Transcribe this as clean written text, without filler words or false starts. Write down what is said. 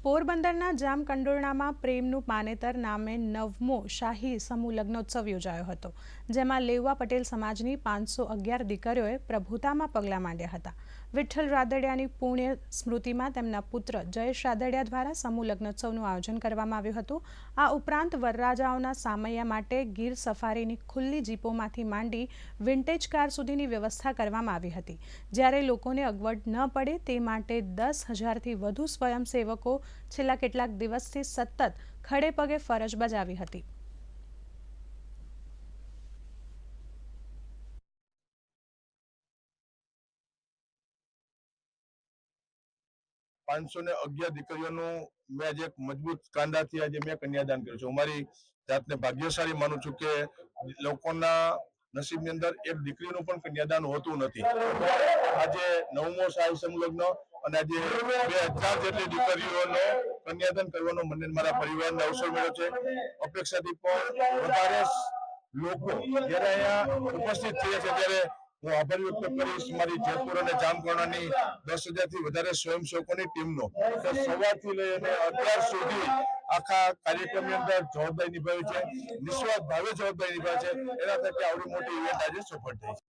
પોરબંદરના જામકંડોરણામાં પ્રેમનું પાનેતર નામે 9મો શાહી સમૂહ લગ્નોત્સવ યોજાયો હતો, જેમાં લેઉવા પટેલ સમાજની 511 દીકરીઓએ પ્રભુતામાં પગલાં માંડ્યા હતા. વિઠ્ઠલ રાદડિયાની પુણ્ય સ્મૃતિમાં તેમના પુત્ર જયેશ રાદડિયા દ્વારા સમૂહ લગ્નોત્સવનું આયોજન કરવામાં આવ્યું હતું. આ ઉપરાંત વરરાજાઓના સામૈયા માટે ગીર સફારીની ખુલ્લી જીપોમાંથી માંડી વિન્ટેજ કાર સુધીની વ્યવસ્થા કરવામાં આવી હતી. જ્યારે લોકોને અગવડ ન પડે તે માટે 10,000થી વધુ સ્વયંસેવકો છેલ્લા કેટલાક દિવસથી સતત ખડે પગે ફરજ બજાવી હતી. પાંચસો ને 11 દીકરીઓનું મેં આજે એક મજબૂત કાંદાથી આજે મેં કન્યાદાન કર્યું છે. અમારી જાતને ભાગ્યશાળી માનું છું કે લોકોના નસીબની અંદર એક દીકરીનું પણ કન્યાદાન હોતું નથી. આજે 9મો શાહી સમૂહ લગ્ન અને આજે 2000 જેટલી દીકરીઓને કન્યાદાન કરવાનો મને મારા પરિવારને અવસર મળ્યો છે. અપેક્ષાથી પણ વધારે લોકો જ્યારે અહીંયા ઉપસ્થિત થયા છે ત્યારે હું આભાર વ્યક્ત કરીશ મારી જેતપુર અને જામકંડોરણાની 10,000થી વધારે સ્વયંસેવકોની ટીમનો સવારથી લઈને અત્યાર સુધી આખા કાર્યક્રમની અંદર જવાબદારી નિભાવી છે, નિસ્વાર્થ ભાવે જવાબદારી નિભાવે છે. એના થકી આવડી મોટી ઇવેન્ટ આજે સફળ થઈ છે.